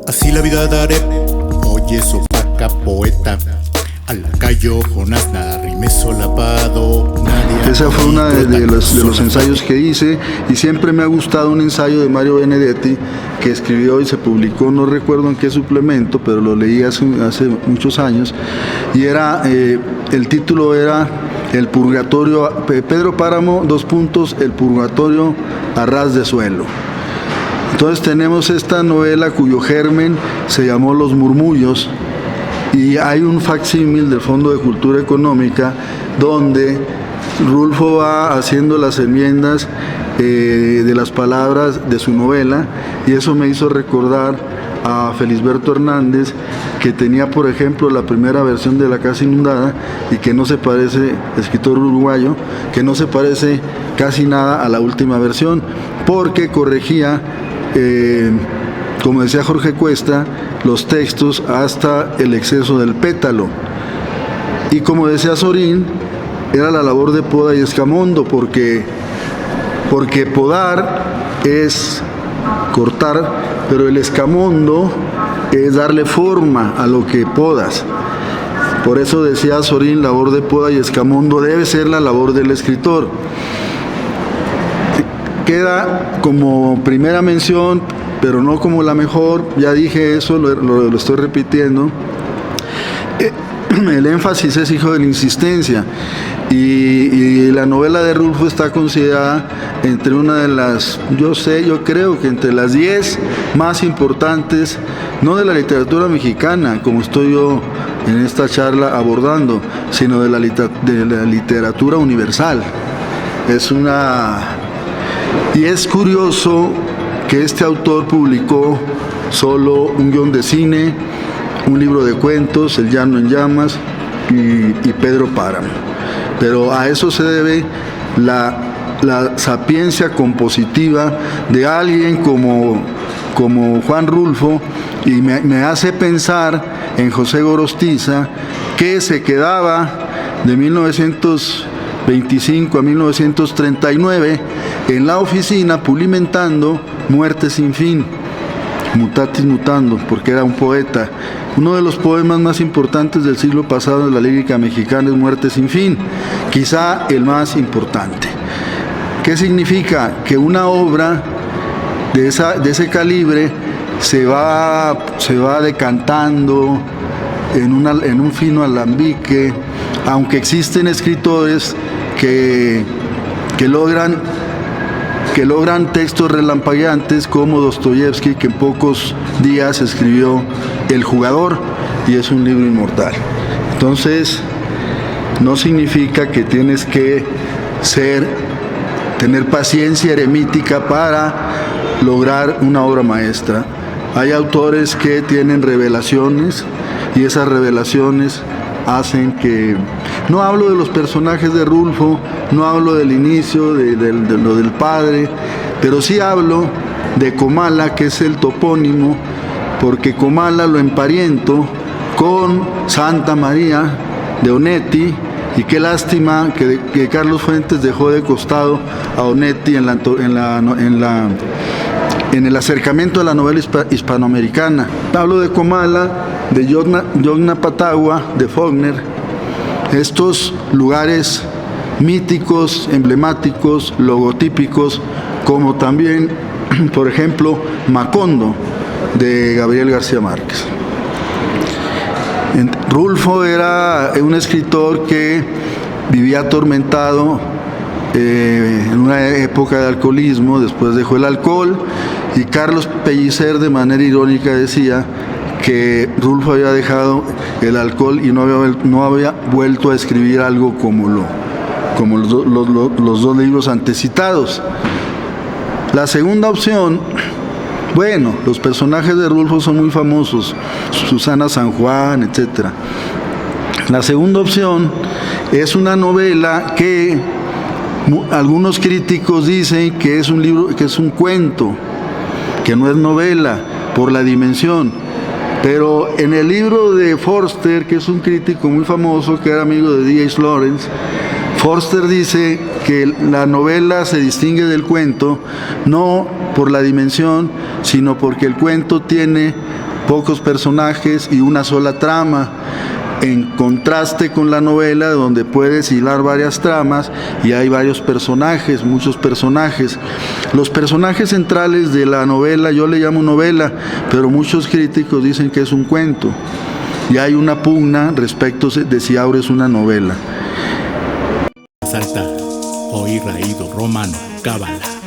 Así la vida daré, oye sopaca poeta, al lacayo Jonás nada rime solapado. Esa fue una de los ensayos que hice, y siempre me ha gustado un ensayo de Mario Benedetti que escribió y se publicó, no recuerdo en qué suplemento, pero lo leí hace muchos años, y era, el título era El Purgatorio, Pedro Páramo, el Purgatorio a ras de suelo. Entonces tenemos esta novela cuyo germen se llamó Los Murmullos, y hay un facsímil del Fondo de Cultura Económica donde Rulfo va haciendo las enmiendas de las palabras de su novela, y eso me hizo recordar a Felisberto Hernández, que tenía, por ejemplo, la primera versión de La Casa Inundada, y que no se parece, escritor uruguayo, que no se parece casi nada a la última versión, porque corregía, como decía Jorge Cuesta, los textos hasta el exceso del pétalo. Y como decía Sorín, era la labor de poda y escamondo, porque podar es cortar, pero el escamondo es darle forma a lo que podas. Por eso decía Sorín, labor de poda y escamondo debe ser la labor del escritor. Queda como primera mención, pero no como la mejor, ya dije eso, lo estoy repitiendo. El énfasis es hijo de la insistencia, y la novela de Rulfo está considerada entre una de las, yo creo que entre las 10 más importantes, no de la literatura mexicana, como estoy yo en esta charla abordando, sino de la literatura universal. Y es curioso que este autor publicó solo un guión de cine, un libro de cuentos, El Llano en Llamas y Pedro Páramo. Pero a eso se debe la sapiencia compositiva de alguien como Juan Rulfo, y me hace pensar en José Gorostiza, que se quedaba de 1925 a 1939 en la oficina pulimentando Muerte sin fin, Mutatis mutando, porque era un poeta. Uno de los poemas más importantes del siglo pasado de la lírica mexicana es Muerte sin fin, quizá el más importante. ¿Qué significa? Que una obra de ese calibre se va decantando en un fino alambique, aunque existen escritores que logran textos relampagueantes, como Dostoyevsky, que en pocos días escribió El Jugador, y es un libro inmortal. Entonces, no significa que tienes que tener paciencia eremítica para lograr una obra maestra. Hay autores que tienen revelaciones, y esas revelaciones hacen que... No hablo de los personajes de Rulfo, no hablo del inicio, de lo del padre, pero sí hablo de Comala, que es el topónimo, porque Comala lo emparento con Santa María de Onetti, y qué lástima que Carlos Fuentes dejó de costado a Onetti en el acercamiento a la novela hispanoamericana. Hablo de Comala, de Yocnapatagua, de Faulkner, estos lugares míticos, emblemáticos, logotípicos, como también, por ejemplo, Macondo, de Gabriel García Márquez. Rulfo era un escritor que vivía atormentado en una época de alcoholismo, después dejó el alcohol, y Carlos Pellicer de manera irónica decía que Rulfo había dejado el alcohol y no había vuelto a escribir algo como los dos libros antecitados. La segunda opción, bueno, los personajes de Rulfo son muy famosos, Susana San Juan, etc. La segunda opción es una novela que algunos críticos dicen que es un libro, que es un cuento, que no es novela, por la dimensión. Pero en el libro de Forster, que es un crítico muy famoso, que era amigo de D.H. Lawrence, Forster dice que la novela se distingue del cuento no por la dimensión, sino porque el cuento tiene pocos personajes y una sola trama, en contraste con la novela, donde puedes hilar varias tramas y hay varios personajes, muchos personajes. Los personajes centrales de la novela, yo le llamo novela, pero muchos críticos dicen que es un cuento. Y hay una pugna respecto de si ahora es una novela. Salta, hoy raído romano, cábala.